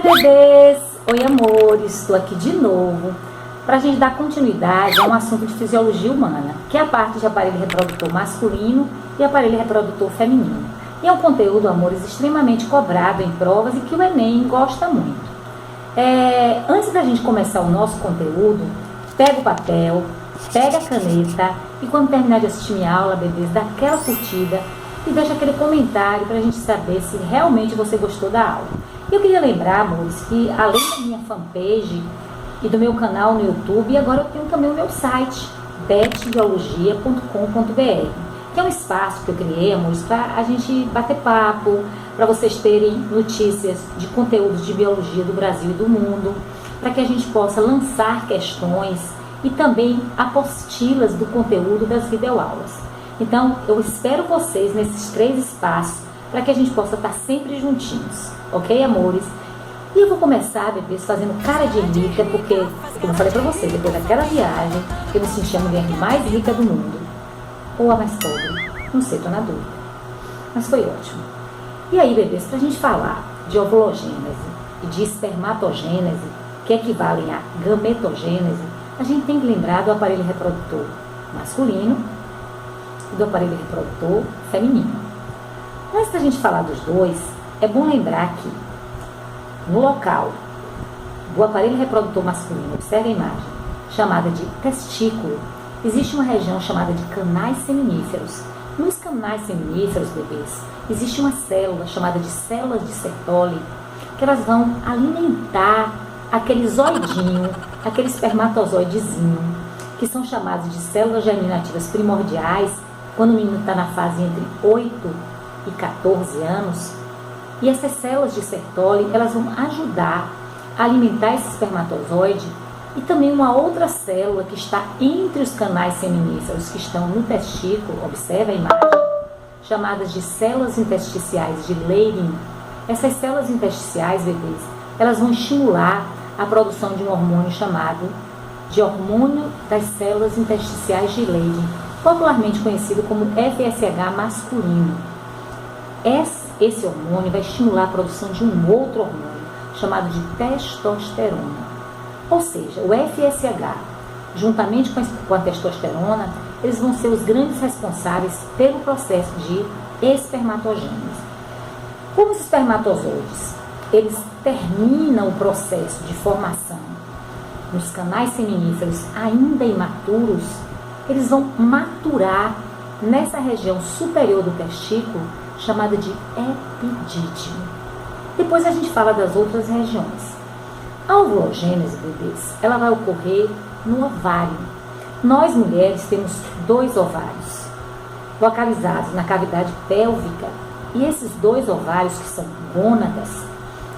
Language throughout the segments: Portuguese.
bebês! Oi, amores! Estou aqui de novo para a gente dar continuidade a um assunto de fisiologia humana, que é a parte de aparelho reprodutor masculino e aparelho reprodutor feminino. E é um conteúdo, amores, extremamente cobrado em provas e que o Enem gosta muito. Antes da gente começar o nosso conteúdo, pega o papel, pega a caneta e quando terminar de assistir minha aula, bebês, dá aquela curtida e deixa aquele comentário para a gente saber se realmente você gostou da aula. Eu queria lembrar, amores, que além da minha fanpage e do meu canal no YouTube, agora eu tenho também o meu site, betbiologia.com.br, que é um espaço que eu criei, amores, para a gente bater papo, para vocês terem notícias de conteúdos de biologia do Brasil e do mundo, para que a gente possa lançar questões e também apostilas do conteúdo das videoaulas. Então, eu espero vocês nesses 3 espaços para que a gente possa estar sempre juntinhos, ok, amores? E eu vou começar, bebês, fazendo cara de rica, porque, como eu falei para vocês, depois daquela viagem, eu me senti a mulher mais rica do mundo. Ou a mais pobre, não sei, estou na dúvida. Mas foi ótimo. E aí, bebês, para a gente falar de ovulogênese e de espermatogênese, que equivalem a gametogênese, a gente tem que lembrar do aparelho reprodutor masculino e do aparelho reprodutor feminino. Antes da gente falar dos dois, é bom lembrar que no local do aparelho reprodutor masculino, observe a imagem, chamada de testículo, existe uma região chamada de canais seminíferos. Nos canais seminíferos, bebês, existe uma célula chamada de células de Sertoli, que elas vão alimentar aquele zoidinho, aquele espermatozoidezinho, que são chamados de células germinativas primordiais, quando o menino está na fase entre 8 e 14 anos. E essas células de Sertoli, elas vão ajudar a alimentar esse espermatozoide e também uma outra célula que está entre os canais seminíferos, que estão no testículo, observa a imagem, chamadas de células intersticiais de Leydig. Essas células intersticiais, bebês, elas vão estimular a produção de um hormônio chamado de hormônio das células intersticiais de Leydig, popularmente conhecido como FSH masculino. Esse hormônio vai estimular a produção de um outro hormônio, chamado de testosterona. Ou seja, o FSH, juntamente com a testosterona, eles vão ser os grandes responsáveis pelo processo de espermatogênese. Como os espermatozoides, eles terminam o processo de formação nos canais seminíferos ainda imaturos, eles vão maturar nessa região superior do testículo, chamada de epidídimo. Depois a gente fala das outras regiões. A ovulogênese, bebês, ela vai ocorrer no ovário. Nós, mulheres, temos 2 ovários localizados na cavidade pélvica, e esses 2 ovários, que são gônadas,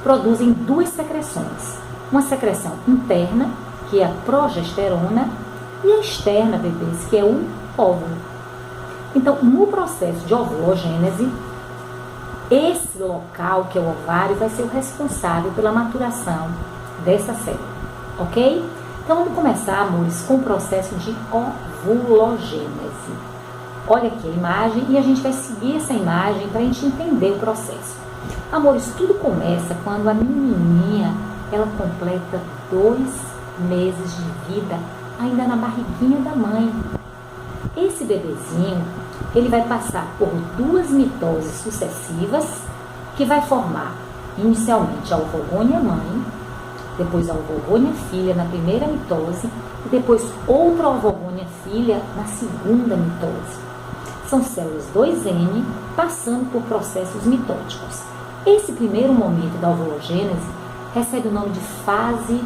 produzem 2 secreções. Uma secreção interna, que é a progesterona, e a externa, bebês, que é o óvulo. Então, no processo de ovulogênese, esse local, que é o ovário, vai ser o responsável pela maturação dessa célula, ok? Então, vamos começar, amores, com o processo de ovulogênese. Olha aqui a imagem e a gente vai seguir essa imagem para a gente entender o processo. Amores, tudo começa quando a menininha, ela completa 2 meses de vida, ainda na barriguinha da mãe. Esse bebezinho, ele vai passar por 2 mitoses sucessivas, que vai formar inicialmente a ovogônia mãe, depois a ovogônia filha na primeira mitose e depois outra ovogônia filha na segunda mitose. São células 2N passando por processos mitóticos. Esse primeiro momento da ovulogênese recebe o nome de fase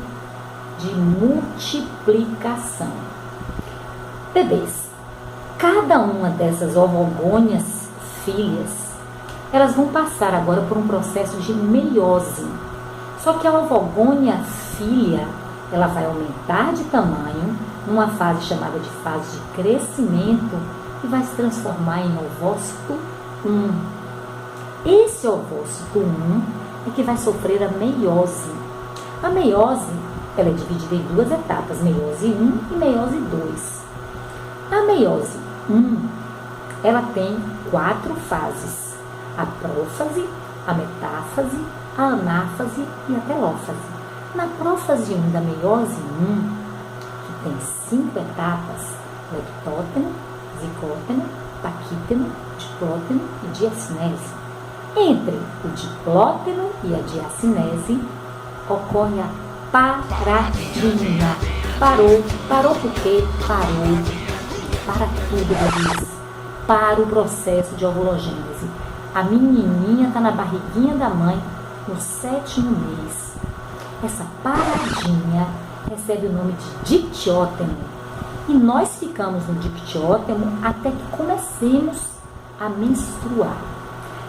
de multiplicação. Bebês, cada uma dessas ovogônias filhas, elas vão passar agora por um processo de meiose. Só que a ovogônia filha, ela vai aumentar de tamanho numa fase chamada de fase de crescimento e vai se transformar em ovócito 1. Esse ovócito 1 é que vai sofrer a meiose. A meiose, ela é dividida em 2 etapas, meiose 1 e meiose 2. A meiose 1, ela tem 4 fases: a prófase, a metáfase, a anáfase e a telófase. Na prófase 1 da meiose 1, que tem 5 etapas, lectóteno, zicóteno, paquíteno, diplóteno e diacinese. Entre o diplóteno e a diacinese, ocorre a paradinha. Parou por quê? Parou. Para tudo, bebês. Para o processo de ovulogênese. A menininha está na barriguinha da mãe no 7º mês. Essa paradinha recebe o nome de dictiótemo. E nós ficamos no dictiótemo até que comecemos a menstruar.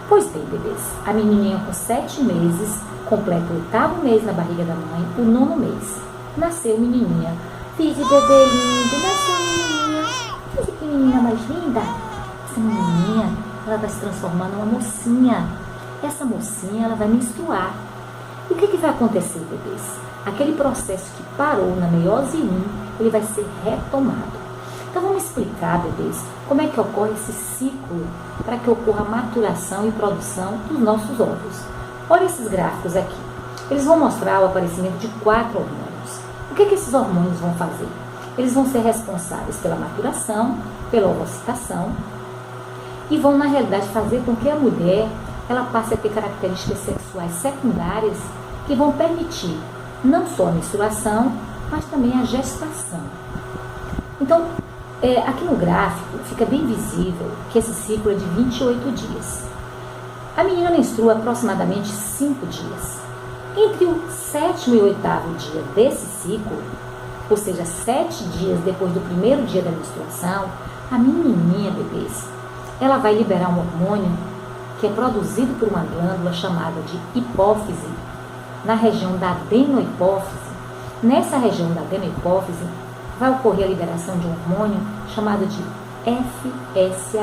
Pois bem, bebês, a menininha com 7 meses completa o 8º mês na barriga da mãe, o 9º mês. Nasceu menininha. Fiz de bebê lindo, nasceu menininha. Fiz que menina mais linda. Essa menininha, ela vai se transformando numa mocinha. Essa mocinha, ela vai menstruar. E o que vai acontecer, bebês? Aquele processo que parou na meiose 1, ele vai ser retomado. Então vamos explicar, bebês, como é que ocorre esse ciclo para que ocorra a maturação e produção dos nossos óvulos. Olha esses gráficos aqui. Eles vão mostrar o aparecimento de 4 hormônios. O que esses hormônios vão fazer? Eles vão ser responsáveis pela maturação, pela ovocitação e vão, na realidade, fazer com que a mulher ela passe a ter características sexuais secundárias que vão permitir não só a menstruação, mas também a gestação. Então, aqui no gráfico fica bem visível que esse ciclo é de 28 dias. A menina menstrua aproximadamente 5 dias. Entre o 7º e o 8º dia desse ciclo, ou seja, 7 dias depois do primeiro dia da menstruação, a menininha, bebês, ela vai liberar um hormônio que é produzido por uma glândula chamada de hipófise, na região da adenohipófise. Nessa região da adenohipófise, vai ocorrer a liberação de um hormônio chamado de FSH,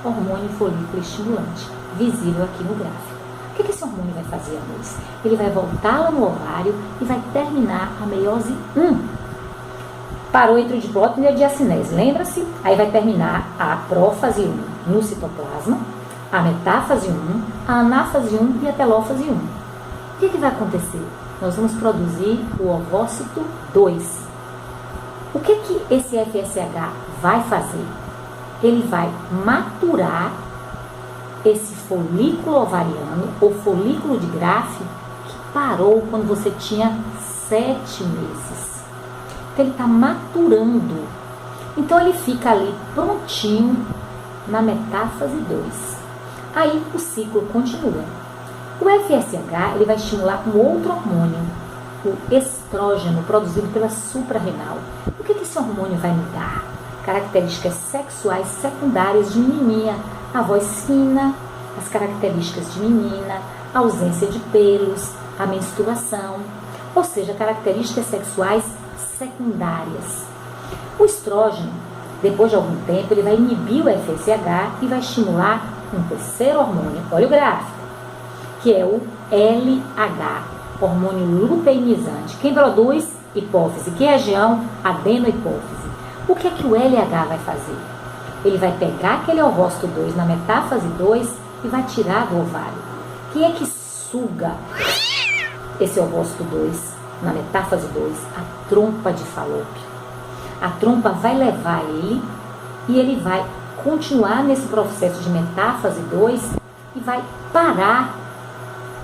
hormônio folículo estimulante, visível aqui no gráfico. O que esse hormônio vai fazer, amores? Ele vai voltar lá no ovário e vai terminar a meiose 1. Parou entre o diplóteno e a diacinese, lembra-se? Aí vai terminar a prófase 1 no citoplasma, a metáfase 1, a anáfase 1 e a telófase 1. O que vai acontecer? Nós vamos produzir o ovócito 2. O que esse FSH vai fazer? Ele vai maturar esse folículo ovariano ou folículo de Graafi que parou quando você tinha 7 meses. Então ele está maturando. Então ele fica ali prontinho na metáfase 2. Aí o ciclo continua. O FSH ele vai estimular um outro hormônio, o estrógeno, produzido pela suprarrenal. O que esse hormônio vai me dar? Características sexuais secundárias de menininha, a voz fina, as características de menina, a ausência de pelos, a menstruação, ou seja, características sexuais secundárias. O estrógeno, depois de algum tempo, ele vai inibir o FSH e vai estimular um terceiro hormônio, olha o gráfico, que é o LH, hormônio luteinizante. Quem produz? Hipófise. Que região? Adenohipófise. O que o LH vai fazer? Ele vai pegar aquele ovócito 2 na metáfase 2 e vai tirar do ovário. Quem é que suga esse ovócito 2 na metáfase 2? A trompa de Falópio. A trompa vai levar ele e ele vai continuar nesse processo de metáfase 2 e vai parar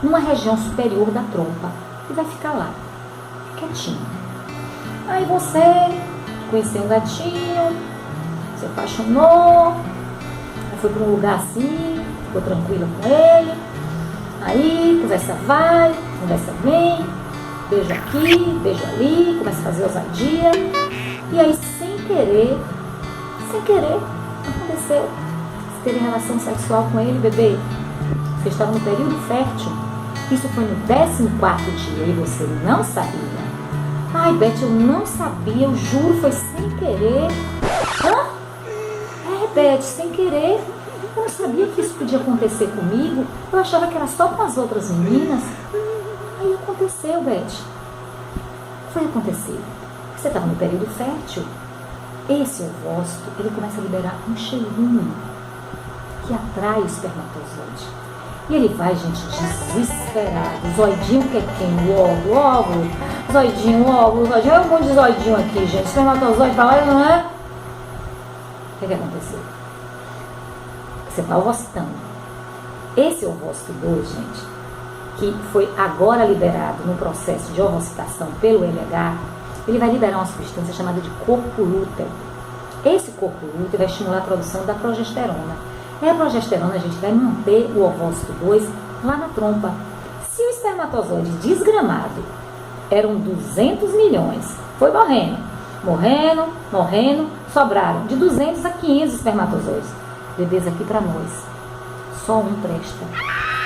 numa região superior da trompa e vai ficar lá, quietinho. Aí você conheceu um gatinho, se apaixonou, foi para um lugar assim, ficou tranquila com ele, aí conversa vai, conversa vem, beijo aqui, beijo ali, começa a fazer ousadia, e aí sem querer, aconteceu, você teve relação sexual com ele, bebê, você estava no período fértil, isso foi no 14º dia e você não sabia. Ai, Beth, eu não sabia, eu juro, foi sem querer. Hã? Beth, sem querer. Eu não sabia que isso podia acontecer comigo. Eu achava que era só com as outras meninas. Aí aconteceu, Beth. Foi acontecer. Você estava no período fértil. Esse ovócito, ele começa a liberar um cheirinho que atrai o espermatozoide. E ele vai, gente, desesperado. Zoidinho que é quem? O óvulo. Zoidinho, zoidinho. Olha um monte de zoidinho aqui, gente. Espermatozoide pra lá, não é? O que aconteceu? Você está ovocitando. Esse ovócito 2, gente, que foi agora liberado no processo de ovocitação pelo LH, ele vai liberar uma substância chamada de corpo lúteo. Esse corpo lúteo vai estimular a produção da progesterona. E a progesterona, a gente vai manter o ovócito 2 lá na trompa. Se o espermatozoide desgramado eram 200 milhões, foi morrendo, sobraram de 200 a 500 espermatozoides. Bebês aqui para nós, só um presta,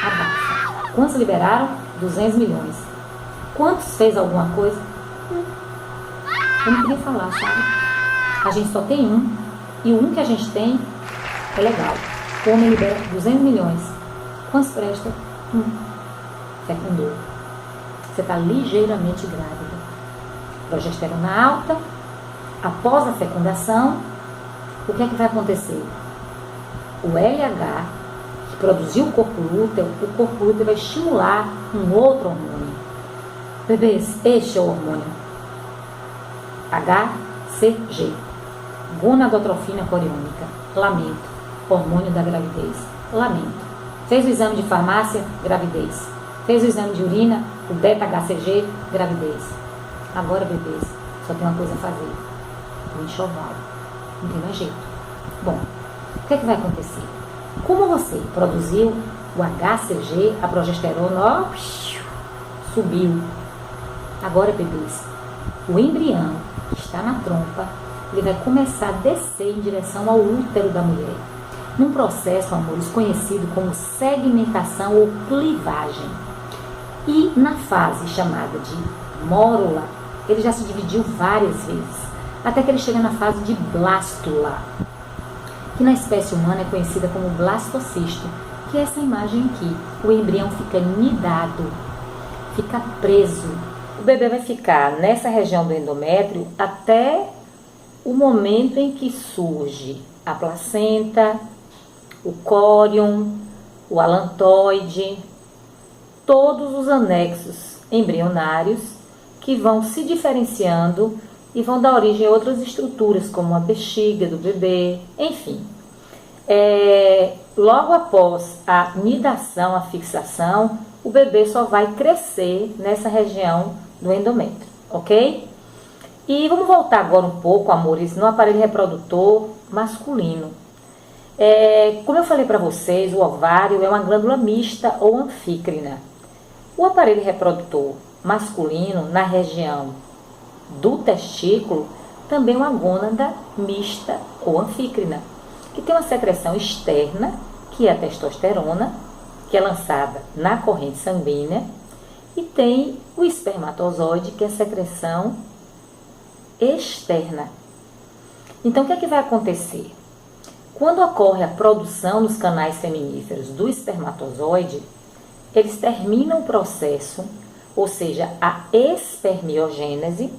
abafa. Quantos liberaram? 200 milhões. Quantos fez alguma coisa? Eu não queria falar, sabe? A gente só tem um, e o um que a gente tem é legal. O homem libera 200 milhões. Quantos presta? Fecundou. Você está ligeiramente grávida. Progesterona alta. Após a fecundação, o que é que vai acontecer? O LH, que produziu o corpo lúteo vai estimular um outro hormônio. Bebês, este é o hormônio HCG, gonadotrofina coriônica. Lamento, hormônio da gravidez. Lamento. Fez o exame de farmácia, gravidez. Fez o exame de urina, o beta-HCG, gravidez. Agora, bebês, só tem uma coisa a fazer. O enxoval. Não tem mais jeito. Bom, o que é que vai acontecer? Como você produziu o HCG, a progesterona, ó, subiu. Agora, bebês, o embrião que está na trompa, ele vai começar a descer em direção ao útero da mulher. Num processo, amores, conhecido como segmentação ou clivagem. E na fase chamada de mórula, ele já se dividiu várias vezes, até que ele chega na fase de blástula, que na espécie humana é conhecida como blastocisto, que é essa imagem aqui. O embrião fica nidado, fica preso. O bebê vai ficar nessa região do endométrio até o momento em que surge a placenta, o córion, o alantoide, todos os anexos embrionários que vão se diferenciando e vão dar origem a outras estruturas, como a bexiga do bebê, enfim. Logo após a nidação, a fixação, o bebê só vai crescer nessa região do endométrio, ok? E vamos voltar agora um pouco, amores, no aparelho reprodutor masculino. Como eu falei para vocês, o ovário é uma glândula mista ou anfícrina. O aparelho reprodutor masculino, na região do testículo, também é uma gônada mista ou anfícrina, que tem uma secreção externa, que é a testosterona, que é lançada na corrente sanguínea, e tem o espermatozoide, que é a secreção externa. Então, o que é que vai acontecer? Quando ocorre a produção nos canais seminíferos do espermatozoide, eles terminam o processo, ou seja, a espermiogênese,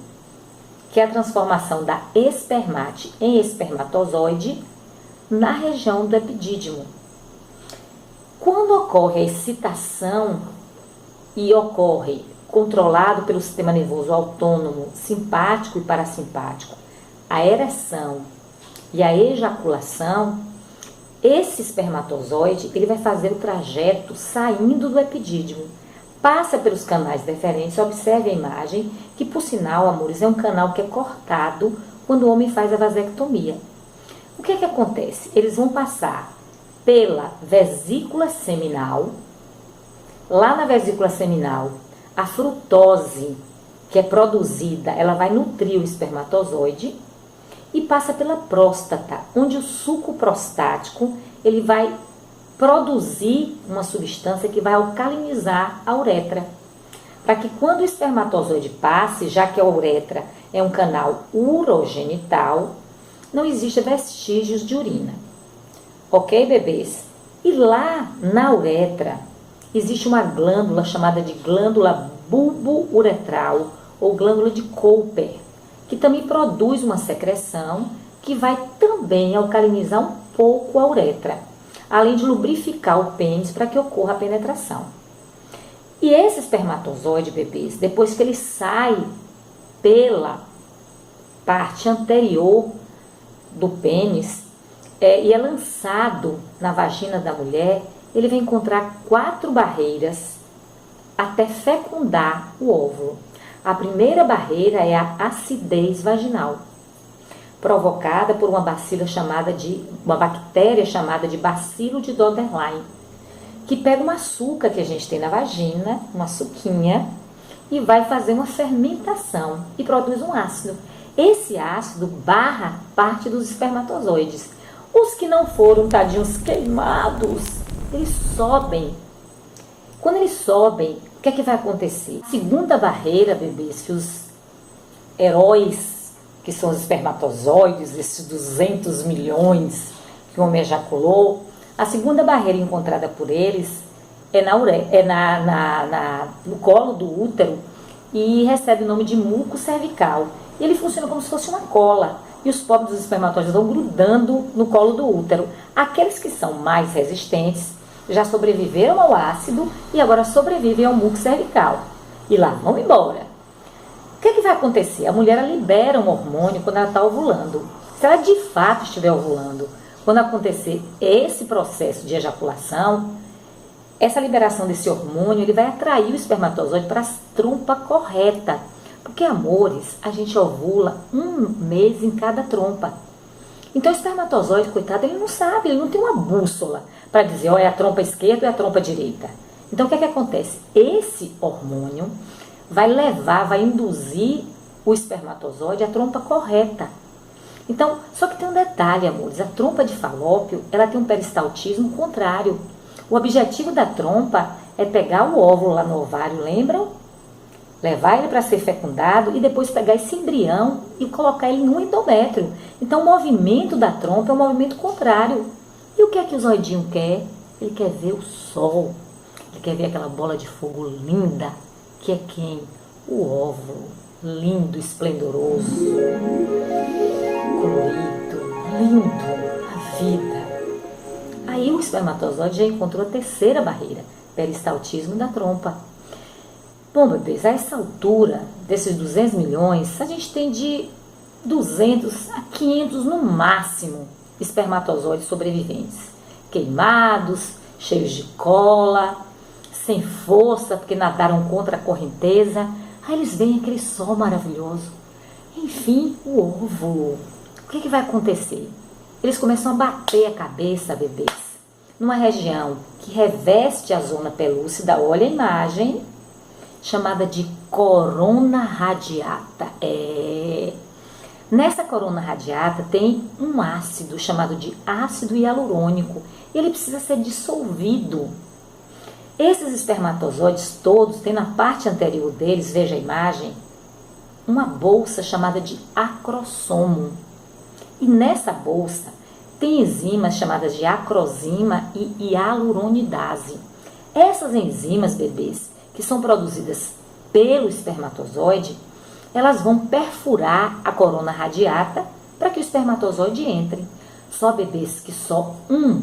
que é a transformação da espermate em espermatozoide, na região do epidídimo. Quando ocorre a excitação, e ocorre controlado pelo sistema nervoso autônomo, simpático e parasimpático, a ereção e a ejaculação, esse espermatozoide ele vai fazer o trajeto saindo do epidídimo, passa pelos canais deferentes. Observe a imagem, que por sinal, amores, é um canal que é cortado quando o homem faz a vasectomia. O que é que acontece? Eles vão passar pela vesícula seminal. Lá na vesícula seminal, a frutose que é produzida, ela vai nutrir o espermatozoide e passa pela próstata, onde o suco prostático ele vai produzir uma substância que vai alcalinizar a uretra, para que quando o espermatozoide passe, já que a uretra é um canal urogenital, não exista vestígios de urina. Ok, bebês? E lá na uretra existe uma glândula chamada de glândula bulbo-uretral ou glândula de Cooper, que também produz uma secreção que vai também alcalinizar um pouco a uretra. além de lubrificar o pênis para que ocorra a penetração. E esse espermatozoide, bebês, depois que ele sai pela parte anterior do pênis e é lançado na vagina da mulher, ele vai encontrar 4 barreiras até fecundar o óvulo. A primeira barreira é a acidez vaginal, provocada por uma bactéria chamada de bacilo de Dodderlein, que pega um açúcar que a gente tem na vagina, uma açuquinha, e vai fazer uma fermentação e produz um ácido. Esse ácido barra parte dos espermatozoides. Os que não foram, tadinhos, queimados, eles sobem. Quando eles sobem, o que é que vai acontecer? A segunda barreira, bebês, que os heróis, que são os espermatozoides, esses 200 milhões que o homem ejaculou, a segunda barreira encontrada por eles é no colo do útero e recebe o nome de muco cervical. E ele funciona como se fosse uma cola. E os pobres dos espermatozoides vão grudando no colo do útero. Aqueles que são mais resistentes já sobreviveram ao ácido e agora sobrevivem ao muco cervical. E lá vão embora. O que vai acontecer? A mulher libera um hormônio quando ela está ovulando. Se ela de fato estiver ovulando, quando acontecer esse processo de ejaculação, essa liberação desse hormônio ele vai atrair o espermatozoide para a trompa correta. Porque, amores, a gente ovula 1 mês em cada trompa. Então, o espermatozoide, coitado, ele não sabe, ele não tem uma bússola para dizer, é a trompa esquerda ou é a trompa direita. Então, o que acontece? Esse hormônio vai induzir o espermatozoide à trompa correta. Então, só que tem um detalhe, amores, a trompa de Falópio, ela tem um peristaltismo contrário. O objetivo da trompa é pegar o óvulo lá no ovário, lembram? Levar ele para ser fecundado e depois pegar esse embrião e colocar ele no endométrio. Então, o movimento da trompa é um movimento contrário. E o que é que o zoidinho quer? Ele quer ver o sol. Ele quer ver aquela bola de fogo linda, que é quem? O óvulo, lindo, esplendoroso, colorido, lindo, a vida. Aí o espermatozoide já encontrou a terceira barreira, peristaltismo da trompa. Bom, bebês, a essa altura, desses 200 milhões, a gente tem de 200 a 500 no máximo espermatozoides sobreviventes. Queimados, cheios de cola, sem força, porque nadaram contra a correnteza. Aí eles veem aquele sol maravilhoso. Enfim, o óvulo. O que vai acontecer? Eles começam a bater a cabeça, bebês, numa região que reveste a zona pelúcida. Olha a imagem, chamada de corona radiata. Nessa corona radiata tem um ácido chamado de ácido hialurônico. E ele precisa ser dissolvido. Esses espermatozoides todos têm na parte anterior deles, veja a imagem, uma bolsa chamada de acrossomo. E nessa bolsa tem enzimas chamadas de acrosima e hialuronidase. Essas enzimas, bebês, que são produzidas pelo espermatozoide, elas vão perfurar a corona radiata para que o espermatozoide entre. Só, bebês, que só um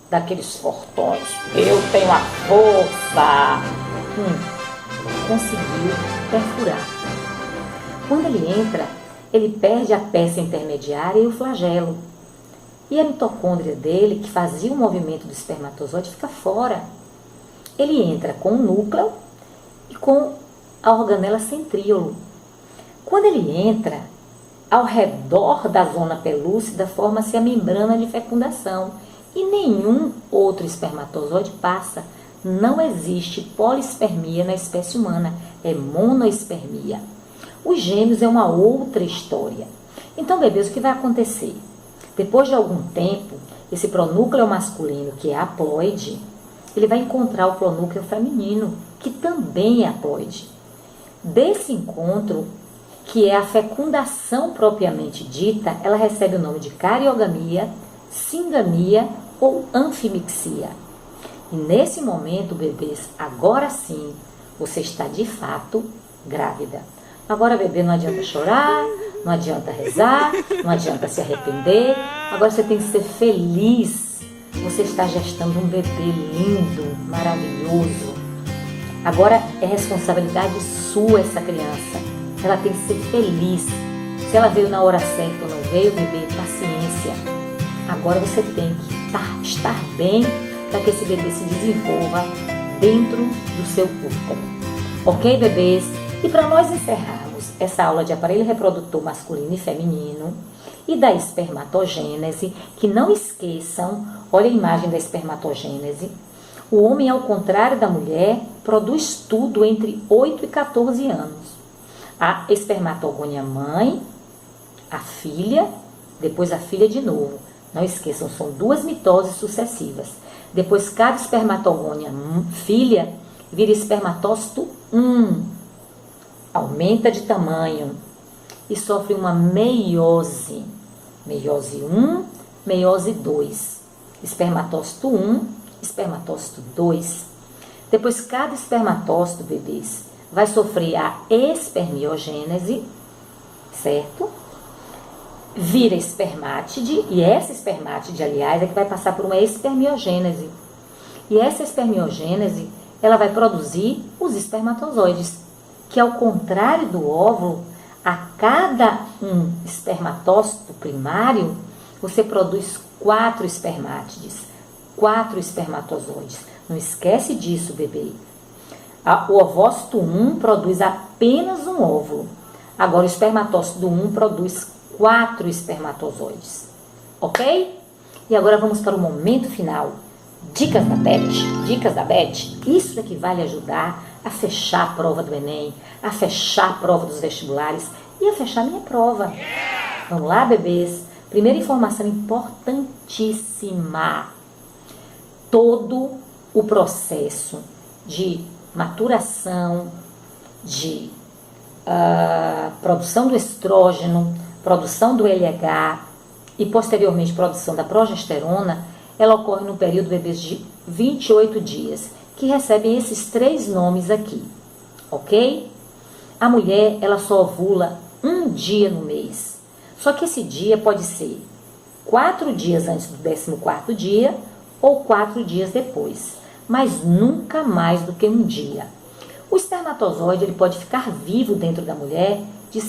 daqueles fortões, eu tenho a força, conseguiu perfurar. Quando ele entra, ele perde a peça intermediária e o flagelo. E a mitocôndria dele, que fazia o movimento do espermatozoide, fica fora. Ele entra com o núcleo e com a organela centríolo. Quando ele entra, ao redor da zona pelúcida forma-se a membrana de fecundação e nenhum outro espermatozoide passa. Não existe polispermia na espécie humana, é monoespermia. Os gêmeos é uma outra história. Então, bebês, o que vai acontecer? Depois de algum tempo, esse pronúcleo masculino, que é haploide, ele vai encontrar o pronúcleo feminino, que também é haploide. Desse encontro, que é a fecundação propriamente dita, ela recebe o nome de cariogamia, singamia ou anfimixia. E nesse momento, bebês, agora sim, você está de fato grávida. Agora, bebê, não adianta chorar, não adianta rezar, não adianta se arrepender. Agora você tem que ser feliz, você está gestando um bebê lindo, maravilhoso. Agora é responsabilidade sua essa criança. Ela tem que ser feliz. Se ela veio na hora certa ou não veio, bebê, paciência. Agora você tem que estar bem para que esse bebê se desenvolva dentro do seu útero. Ok, bebês? E para nós encerrarmos essa aula de aparelho reprodutor masculino e feminino e da espermatogênese, que não esqueçam, olha a imagem da espermatogênese. O homem, ao contrário da mulher, produz tudo entre 8 e 14 anos. A espermatogônia mãe, a filha, depois a filha de novo. Não esqueçam, são 2 mitoses sucessivas. Depois, cada espermatogônia filha vira espermatócito 1. Aumenta de tamanho e sofre uma meiose. Meiose 1, meiose 2. Espermatócito 1, espermatócito 2. Depois, cada espermatócito, bebês, vai sofrer a espermiogênese, certo? Vira espermátide, e essa espermátide, aliás, é que vai passar por uma espermiogênese. E essa espermiogênese, ela vai produzir os espermatozoides, que ao contrário do óvulo, a cada um espermatócito primário, você produz 4 espermátides, 4 espermatozoides. Não esquece disso, bebê. O ovócito 1 produz apenas um óvulo. Agora, o espermatócito do 1 produz 4 espermatozoides. Ok? E agora vamos para o momento final. Dicas da Beth. Dicas da Beth. Isso é que vai lhe ajudar a fechar a prova do Enem, a fechar a prova dos vestibulares e a fechar a minha prova. Vamos lá, bebês? Primeira informação importantíssima. Todo o processo de maturação, de produção do estrógeno, produção do LH e posteriormente produção da progesterona, ela ocorre no período, bebês, de 28 dias, que recebem esses 3 nomes aqui, ok? A mulher, ela só ovula um dia no mês, só que esse dia pode ser 4 dias antes do 14º dia ou 4 dias depois, mas nunca mais do que um dia. O espermatozoide, ele pode ficar vivo dentro da mulher de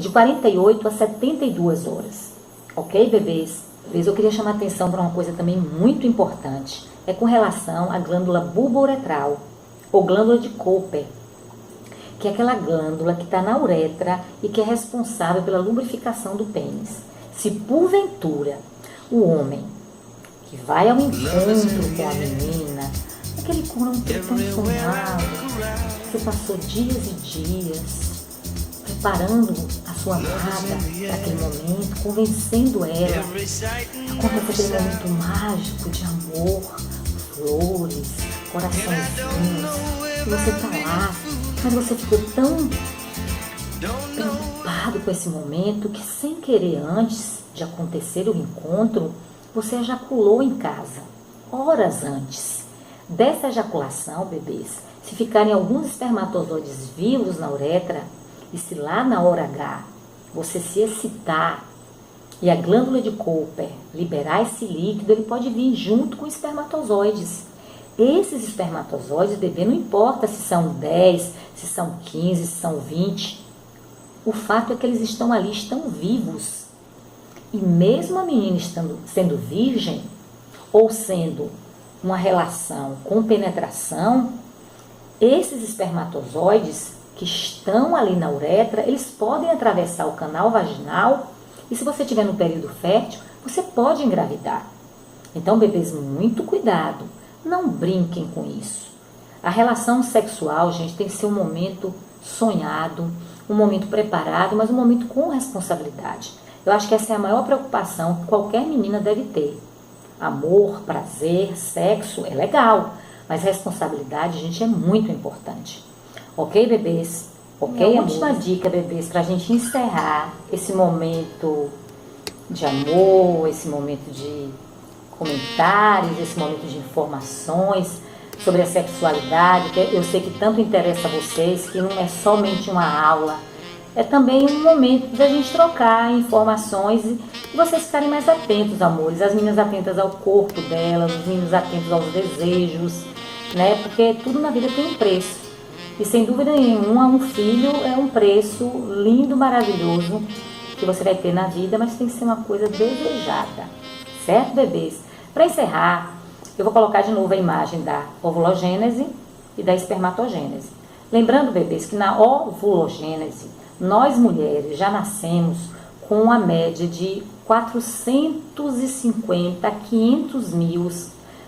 48 a 72 horas. Ok, bebês? Eu queria chamar a atenção para uma coisa também muito importante. É com relação à glândula bulbouretral, ou glândula de Cooper, que é aquela glândula que está na uretra e que é responsável pela lubrificação do pênis. Se porventura o homem que vai ao encontro com a menina, aquele encontro tão sonhado, você passou dias e dias preparando a sua amada para aquele momento, convencendo ela, acontece aquele momento mágico de amor, flores, coraçõezinhos, e você está lá, mas você ficou tão preocupado com esse momento que, sem querer, antes de acontecer o encontro, você ejaculou em casa, horas antes. Dessa ejaculação, bebês, se ficarem alguns espermatozoides vivos na uretra, e se lá na hora H você se excitar e a glândula de Cooper liberar esse líquido, ele pode vir junto com espermatozoides. Esses espermatozoides, bebê, não importa se são 10, se são 15, se são 20. O fato é que eles estão ali, estão vivos. E mesmo a menina sendo virgem, ou sendo uma relação com penetração, esses espermatozoides que estão ali na uretra, eles podem atravessar o canal vaginal e, se você estiver no período fértil, você pode engravidar. Então, bebês, muito cuidado, não brinquem com isso. A relação sexual, gente, tem que ser um momento sonhado, um momento preparado, mas um momento com responsabilidade. Eu acho que essa é a maior preocupação que qualquer menina deve ter. Amor, prazer, sexo é legal, mas responsabilidade, gente, é muito importante. Ok, bebês? Ok, a última dica, bebês, para a gente encerrar esse momento de amor, esse momento de comentários, esse momento de informações sobre a sexualidade, que eu sei que tanto interessa a vocês, que não é somente uma aula é também um momento da gente trocar informações e vocês ficarem mais atentos, amores. As meninas atentas ao corpo delas, os meninos atentos aos desejos, né? Porque tudo na vida tem um preço. E sem dúvida nenhuma, um filho é um preço lindo, maravilhoso que você vai ter na vida, mas tem que ser uma coisa desejada, certo, bebês? Para encerrar, eu vou colocar de novo a imagem da ovulogênese e da espermatogênese. Lembrando, bebês, que na ovulogênese, nós mulheres já nascemos com uma média de 450 a 500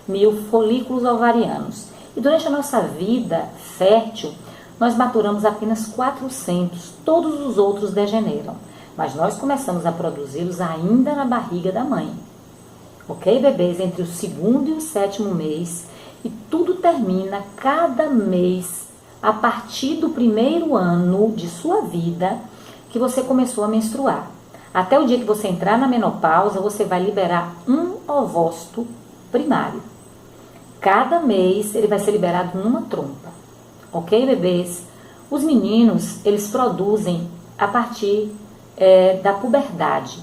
mil folículos ovarianos. E durante a nossa vida fértil, nós maturamos apenas 400, todos os outros degeneram. Mas nós começamos a produzi-los ainda na barriga da mãe. Ok, bebês? Entre o 2º e o 7º mês. E tudo termina cada mês a partir do 1º ano de sua vida que você começou a menstruar. Até o dia que você entrar na menopausa, você vai liberar um ovócito primário. Cada mês ele vai ser liberado numa trompa. Ok, bebês? Os meninos, eles produzem a partir da puberdade.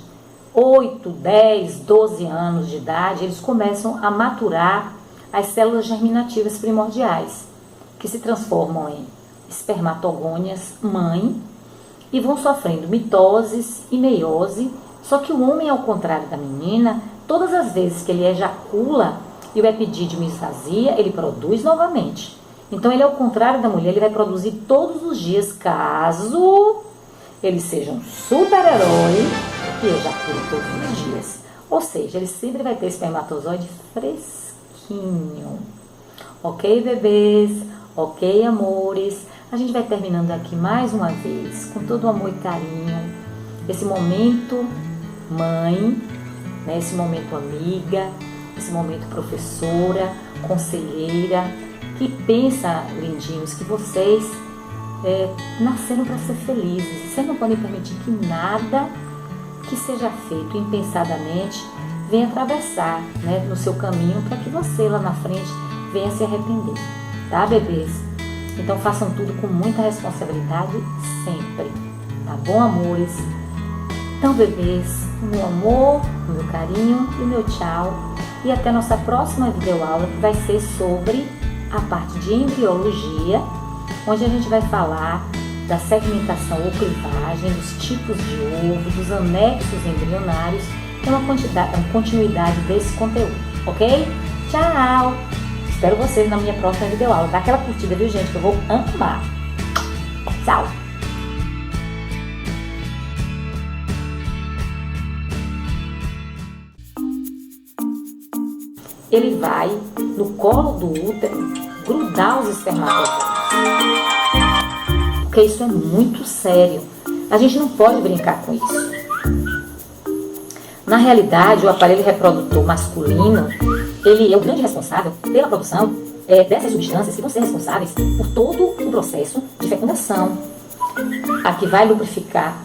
8, 10, 12 anos de idade, eles começam a maturar as células germinativas primordiais, que se transformam em espermatogônias mãe e vão sofrendo mitoses e meiose. Só que o homem, ao contrário da menina, todas as vezes que ele ejacula e o epidídimo esvazia, ele produz novamente. Então, ele, ao contrário da mulher, ele vai produzir todos os dias, caso ele seja um super-herói e ejacule todos os dias. Ou seja, ele sempre vai ter espermatozoide fresquinho. Ok, bebês? Ok, amores? A gente vai terminando aqui mais uma vez, com todo o amor e carinho, esse momento mãe, né? Esse momento amiga, esse momento professora, conselheira, que pensa, lindinhos, que vocês nasceram para ser felizes. Vocês não podem permitir que nada que seja feito impensadamente venha atravessar, né, no seu caminho, para que você lá na frente venha se arrepender, tá, bebês? Então façam tudo com muita responsabilidade sempre, tá bom, amores? Então, bebês, o meu amor, o meu carinho e o meu tchau. E até a nossa próxima videoaula, que vai ser sobre a parte de embriologia, onde a gente vai falar da segmentação ou clivagem, dos tipos de ovo, dos anexos embrionários, que é uma continuidade desse conteúdo, ok? Tchau! Espero vocês na minha próxima videoaula. Dá aquela curtida, viu, gente, que eu vou amar. Tchau! Ele vai no colo do útero grudar os espermatozoides. Porque isso é muito sério. A gente não pode brincar com isso. Na realidade, o aparelho reprodutor masculino, ele é o grande responsável pela produção dessas substâncias que vão ser responsáveis por todo o processo de fecundação. A que vai lubrificar